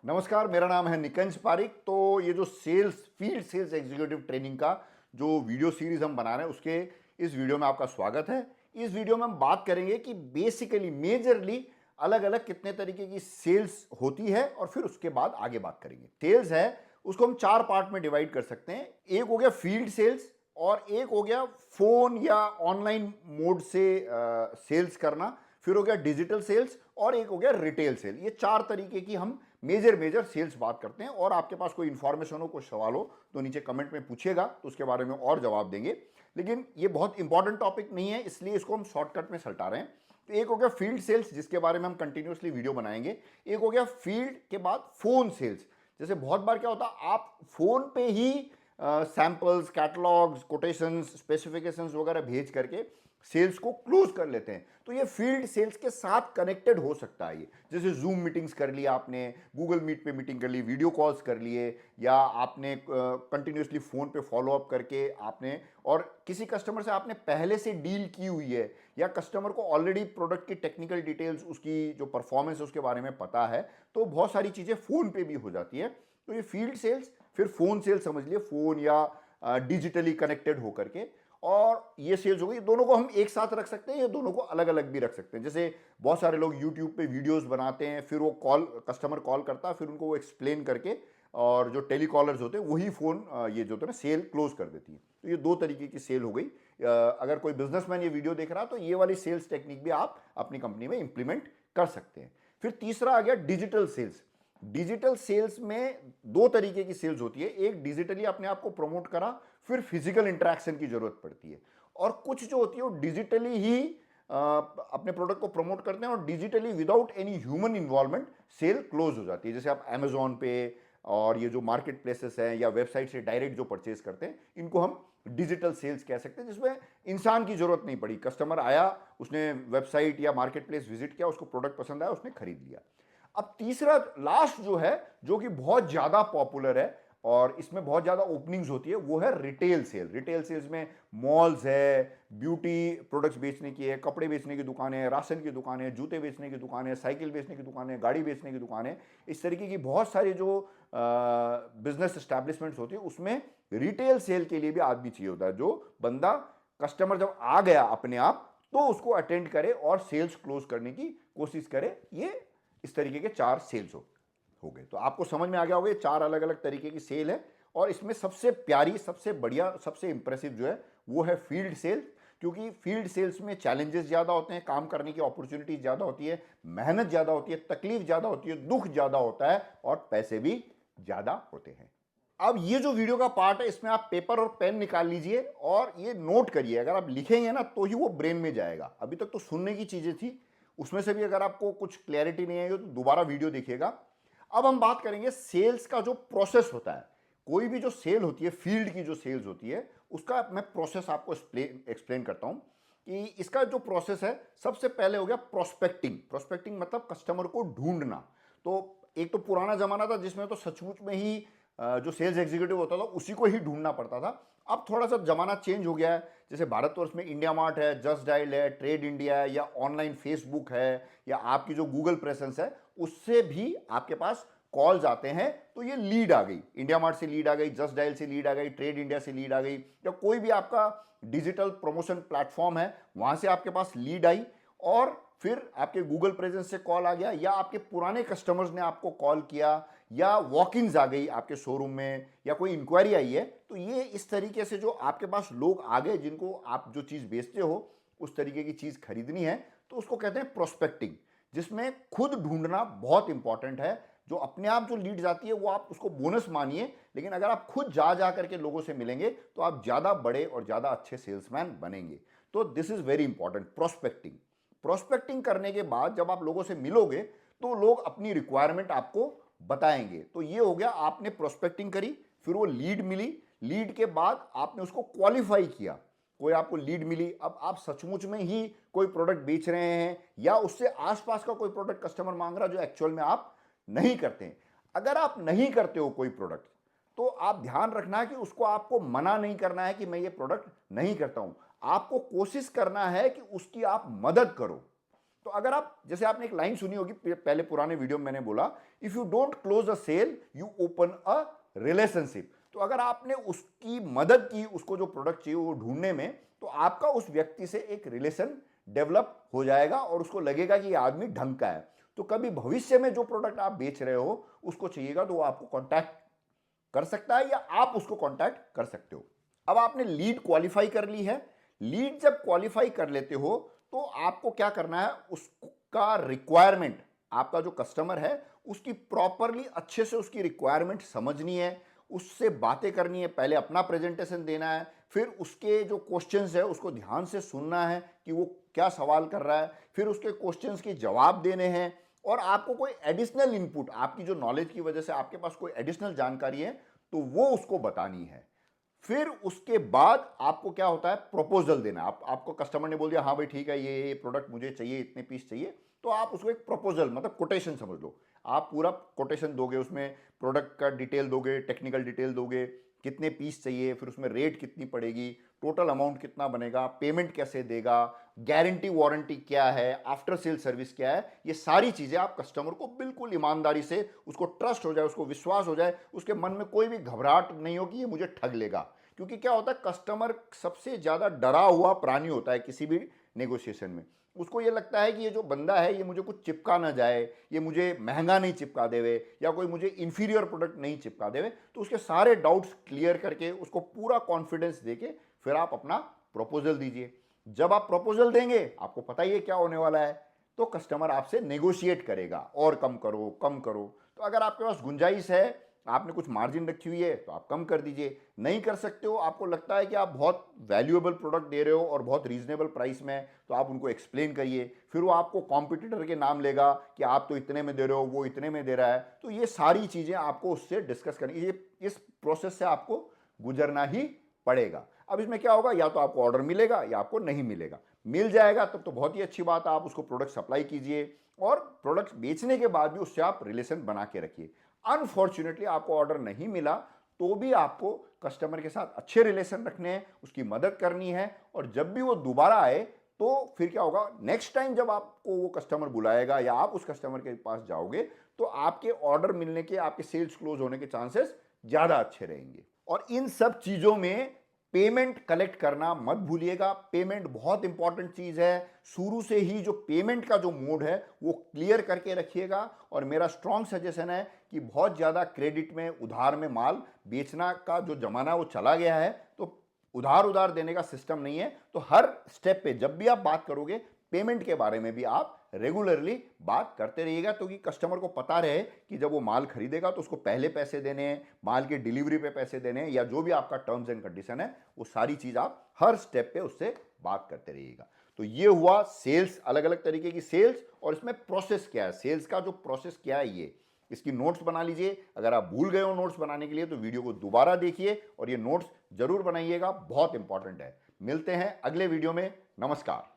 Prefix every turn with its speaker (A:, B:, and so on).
A: नमस्कार, मेरा नाम है निकंज पारिक। तो ये जो फील्ड सेल्स एग्जीक्यूटिव ट्रेनिंग का जो वीडियो सीरीज हम बना रहे हैं उसके इस वीडियो में आपका स्वागत है। इस वीडियो में हम बात करेंगे कि बेसिकली मेजरली अलग अलग कितने तरीके की सेल्स होती है और फिर उसके बाद आगे बात करेंगे। सेल्स है उसको हम चार पार्ट में डिवाइड कर सकते हैं। एक हो गया फील्ड सेल्स और एक हो गया फोन या ऑनलाइन मोड से सेल्स करना, फिर हो गया डिजिटल सेल्स और एक हो गया रिटेल सेल। ये चार तरीके की हम मेजर सेल्स बात करते हैं। और आपके पास कोई इंफॉर्मेशन हो, कोई सवाल हो तो नीचे कमेंट में पूछिएगा, तो उसके बारे में और जवाब देंगे। लेकिन ये बहुत इंपॉर्टेंट टॉपिक नहीं है, इसलिए इसको हम शॉर्टकट में सल्टा रहे हैं। तो एक हो गया फील्ड सेल्स जिसके बारे में हम कंटिन्यूसली वीडियो बनाएंगे। एक हो गया फील्ड के बाद फोन सेल्स। जैसे बहुत बार क्या होता है, आप फोन पे ही सैंपल्स, कैटलॉग्स, कोटेशंस, स्पेसिफिकेशंस वगैरह भेज करके सेल्स को क्लोज कर लेते हैं। तो ये फील्ड सेल्स के साथ कनेक्टेड हो सकता है। ये जैसे जूम मीटिंग्स कर लिया आपने, गूगल मीट पे मीटिंग कर ली, वीडियो कॉल्स कर लिए, या आपने कंटिन्यूसली फोन पे फॉलो अप करके आपने और किसी कस्टमर से आपने पहले से डील की हुई है, या कस्टमर को ऑलरेडी प्रोडक्ट की टेक्निकल डिटेल्स, उसकी जो परफॉर्मेंस है उसके बारे में पता है। तो बहुत सारी चीजें फोन पे भी हो जाती है। तो ये फील्ड सेल्स, फिर फोन सेल्स समझ लिए, फोन या डिजिटली कनेक्टेड होकर के, और ये सेल्स हो गई। दोनों को हम एक साथ रख सकते हैं या दोनों को अलग अलग भी रख सकते हैं। जैसे बहुत सारे लोग यूट्यूब पे वीडियोस बनाते हैं, फिर वो कस्टमर कॉल करता है, फिर उनको वो एक्सप्लेन करके, और जो टेलीकॉलर्स होते हैं वही फोन ये जो होता है ना सेल क्लोज कर देती है। तो ये दो तरीके की सेल हो गई। अगर कोई बिजनेसमैन ये वीडियो देख रहा है तो ये वाली सेल्स टेक्निक भी आप अपनी कंपनी में इंप्लीमेंट कर सकते हैं। फिर तीसरा आ गया डिजिटल सेल्स। डिजिटल सेल्स में दो तरीके की सेल्स होती है। एक डिजिटली अपने आप को प्रमोट करा, फिर फिजिकल इंटरेक्शन की जरूरत पड़ती है। और कुछ जो होती है वो डिजिटली ही अपने प्रोडक्ट को प्रमोट करते हैं और digitally without any human involvement sale close हो जाती है। जैसे आप अमेजोन पे और ये जो मार्केट प्लेसेस हैं या वेबसाइट से डायरेक्ट जो परचेज करते हैं, इनको हम डिजिटल सेल्स कह सकते हैं, जिसमें इंसान की जरूरत नहीं पड़ी। कस्टमर आया, उसने वेबसाइट या मार्केट प्लेस विजिट किया, उसको प्रोडक्ट पसंद आया, उसने खरीद लिया। अब तीसरा लास्ट जो है, जो कि बहुत ज्यादा पॉपुलर है और इसमें बहुत ज्यादा ओपनिंग्स होती है, वो है रिटेल सेल। रिटेल सेल्स में मॉल्स है, ब्यूटी प्रोडक्ट्स बेचने की है, कपड़े बेचने की दुकानें हैं, राशन की दुकानें हैं, जूते बेचने की दुकानें हैं, साइकिल बेचने की दुकानें हैं, गाड़ी बेचने की दुकानें हैं। इस तरीके की बहुत सारी जो बिजनेस एस्टैब्लिशमेंट्स होती है, उसमें रिटेल सेल के लिए भी आदमी चाहिए होता है। जो बंदा, कस्टमर जब आ गया अपने आप, तो उसको अटेंड करे और सेल्स क्लोज करने की कोशिश करे। ये इस तरीके के चार सेल्स हो गए। तो आपको समझ में आ गया होगा, ये चार अलग अलग तरीके की सेल है। और इसमें सबसे प्यारी, सबसे बढ़िया, सबसे इंप्रेसिव जो है वो है फील्ड सेल। क्योंकि फील्ड सेल्स में चैलेंजेस ज्यादा होते हैं, काम करने की अपॉर्चुनिटीज ज्यादा होती है, मेहनत ज्यादा होती है, तकलीफ ज्यादा होती है, दुख ज्यादा होता है और पैसे भी ज्यादा होते हैं। अब ये जो वीडियो का पार्ट है, इसमें आप पेपर और पेन निकाल लीजिए और ये नोट करिए। अगर आप लिखेंगे ना तो ही वो ब्रेन में जाएगा। अभी तक तो सुनने की चीजें थी, उसमें से भी अगर आपको कुछ क्लैरिटी नहीं आई हो तो दोबारा वीडियो देखिएगा। अब हम बात करेंगे सेल्स का जो प्रोसेस होता है। कोई भी जो सेल होती है, फील्ड की जो सेल्स होती है, उसका मैं प्रोसेस आपको एक्सप्लेन करता हूं कि इसका जो प्रोसेस है, सबसे पहले हो गया प्रोस्पेक्टिंग। प्रोस्पेक्टिंग मतलब कस्टमर को ढूंढना। तो एक तो पुराना जमाना था जिसमें तो सचमुच में ही जो सेल्स एग्जीक्यूटिव होता था उसी को ही ढूंढना पड़ता था। अब थोड़ा सा जमाना चेंज हो गया है। जैसे भारतवर्ष में इंडिया मार्ट है, जस्ट डायल है, ट्रेड इंडिया है, या ऑनलाइन फेसबुक है, या आपकी जो गूगल प्रेजेंस है, उससे भी आपके पास कॉल्स आते हैं। तो ये लीड आ गई, इंडिया मार्ट से लीड आ गई, जस्ट डायल से लीड आ गई, ट्रेड इंडिया से लीड आ गई, या कोई भी आपका डिजिटल प्रमोशन प्लेटफॉर्म है वहां से आपके पास लीड आई। और फिर आपके गूगल प्रेजेंस से कॉल आ गया, या आपके पुराने कस्टमर्स ने आपको कॉल किया, या वॉक इन्स आ गई आपके शोरूम में, या कोई इंक्वायरी आई है। तो ये इस तरीके से जो आपके पास लोग आ गए जिनको आप जो चीज बेचते हो उस तरीके की चीज खरीदनी है, तो उसको कहते हैं प्रोस्पेक्टिंग, जिसमें खुद ढूंढना बहुत इंपॉर्टेंट है। जो अपने आप जो लीड जाती है वो आप उसको बोनस मानिए, लेकिन अगर आप खुद जा करके लोगों से मिलेंगे तो आप ज्यादा बड़े और ज्यादा अच्छे सेल्समैन बनेंगे। तो this is very important, prospecting. Prospecting करने के बाद जब आप लोगों से मिलोगे तो लोग अपनी रिक्वायरमेंट आपको बताएंगे। तो ये हो गया, आपने प्रोस्पेक्टिंग करी, फिर वो लीड मिली, लीड के बाद आपने उसको क्वालिफाई किया, कोई आपको लीड मिली। अब आप सचमुच में ही कोई प्रोडक्ट बेच रहे हैं, या उससे आसपास का कोई प्रोडक्ट कस्टमर मांग रहा जो एक्चुअल में आप नहीं करते हैं। अगर आप नहीं करते हो कोई प्रोडक्ट, तो आप ध्यान रखना है कि उसको आपको मना नहीं करना है कि मैं ये प्रोडक्ट नहीं करता हूं। आपको कोशिश करना है कि उसकी आप मदद करो। तो अगर आप, जैसे आपने एक लाइन सुनी होगी पहले पुराने वीडियो में मैंने बोला, if you don't close a sale you open a relationship. तो अगर आपने उसकी मदद की, उसको जो प्रोडक्ट चाहिए वो ढूंढने में, तो आपका उस व्यक्ति से एक रिलेशन डेवलप हो जाएगा और उसको लगेगा कि ये आदमी ढंग का है। तो कभी भविष्य में जो प्रोडक्ट आप बेच रहे हो उसको चाहिएगा तो वो आपको कांटेक्ट कर सकता है या आप उसको कांटेक्ट कर सकते हो। अब आपने लीड क्वालिफाई कर ली है। लीड जब क्वालिफाई कर लेते हो तो आपको क्या करना है, उसका रिक्वायरमेंट, आपका जो कस्टमर है उसकी प्रॉपरली अच्छे से उसकी रिक्वायरमेंट समझनी है, उससे बातें करनी है, पहले अपना प्रेजेंटेशन देना है, फिर उसके जो क्वेश्चंस है उसको ध्यान से सुनना है कि वो क्या सवाल कर रहा है, फिर उसके क्वेश्चंस के जवाब देने हैं, और आपको कोई एडिशनल इनपुट, आपकी जो नॉलेज की वजह से आपके पास कोई एडिशनल जानकारी है तो वो उसको बतानी है। फिर उसके बाद आपको क्या होता है, प्रपोजल देना। आपको कस्टमर ने बोल दिया हाँ भाई ठीक है, ये प्रोडक्ट मुझे चाहिए, इतने पीस चाहिए, तो आप उसको एक प्रपोजल, मतलब कोटेशन समझ लो, आप पूरा कोटेशन दोगे, उसमें प्रोडक्ट का डिटेल दोगे, टेक्निकल डिटेल दोगे, कितने पीस चाहिए, फिर उसमें रेट कितनी पड़ेगी, टोटल अमाउंट कितना बनेगा, पेमेंट कैसे देगा, गारंटी वारंटी क्या है, आफ्टर सेल सर्विस क्या है, ये सारी चीजें आप कस्टमर को बिल्कुल ईमानदारी से, उसको ट्रस्ट हो जाए, उसको विश्वास हो जाए, उसके मन में कोई भी घबराहट नहीं हो कि ये मुझे ठग लेगा। क्योंकि क्या होता है, कस्टमर सबसे ज्यादा डरा हुआ प्राणी होता है किसी भी नेगोशिएशन में। उसको ये लगता है कि ये जो बंदा है ये मुझे कुछ चिपका ना जाए, ये मुझे महंगा नहीं चिपका देवे, या कोई मुझे इंफीरियर प्रोडक्ट नहीं चिपका देवे। तो उसके सारे डाउट्स क्लियर करके उसको पूरा कॉन्फिडेंस देके फिर आप अपना प्रपोजल दीजिए। जब आप प्रपोजल देंगे, आपको पता ही है क्या होने वाला है, तो कस्टमर आपसे नेगोशिएट करेगा, और कम करो कम करो। तो अगर आपके पास गुंजाइश है, आपने कुछ मार्जिन रखी हुई है, तो आप कम कर दीजिए। नहीं कर सकते हो, आपको लगता है कि आप बहुत वैल्यूएबल प्रोडक्ट दे रहे हो और बहुत रीजनेबल प्राइस में, तो आप उनको एक्सप्लेन करिए। फिर वो आपको कॉम्पिटिटर के नाम लेगा कि आप तो इतने में दे रहे हो, वो इतने में दे रहा है। तो ये सारी चीजें आपको उससे डिस्कस करनी, ये इस प्रोसेस से आपको गुजरना ही पड़ेगा। अब इसमें क्या होगा, या तो आपको ऑर्डर मिलेगा या आपको नहीं मिलेगा। मिल जाएगा तब तो बहुत ही अच्छी बात है, आप उसको प्रोडक्ट सप्लाई कीजिए, और प्रोडक्ट बेचने के बाद भी उससे आप रिलेशन बना के रखिए। अनफॉर्चुनेटली आपको ऑर्डर नहीं मिला तो भी आपको कस्टमर के साथ अच्छे रिलेशन रखने हैं, उसकी मदद करनी है, और जब भी वो दोबारा आए तो फिर क्या होगा, नेक्स्ट टाइम जब आपको वो कस्टमर बुलाएगा या आप उस कस्टमर के पास जाओगे तो आपके ऑर्डर मिलने के, आपके सेल्स क्लोज होने के चांसेस ज्यादा अच्छे रहेंगे। और इन सब चीजों में पेमेंट कलेक्ट करना मत भूलिएगा। पेमेंट बहुत इंपॉर्टेंट चीज है। शुरू से ही जो पेमेंट का जो मोड है वो क्लियर करके रखिएगा। और मेरा स्ट्रॉन्ग सजेशन है कि बहुत ज्यादा क्रेडिट में, उधार में माल बेचना का जो जमाना वो चला गया है, तो उधार देने का सिस्टम नहीं है। तो हर स्टेप पे जब भी आप बात करोगे, पेमेंट के बारे में भी आप रेगुलरली बात करते रहिएगा, तो कि कस्टमर को पता रहे कि जब वो माल खरीदेगा तो उसको पहले पैसे देने हैं, माल के डिलीवरी पे पैसे देने हैं, या जो भी आपका टर्म्स एंड कंडीशन है, वो सारी चीज आप हर स्टेप पे उससे बात करते रहिएगा। तो ये हुआ सेल्स, अलग अलग तरीके की सेल्स, और इसमें प्रोसेस क्या है, सेल्स का जो प्रोसेस क्या है, ये इसकी नोट्स बना लीजिए। अगर आप भूल गए हो नोट्स बनाने के लिए तो वीडियो को दोबारा देखिए और ये नोट्स जरूर बनाइएगा, बहुत इंपॉर्टेंट है। मिलते हैं अगले वीडियो में। नमस्कार।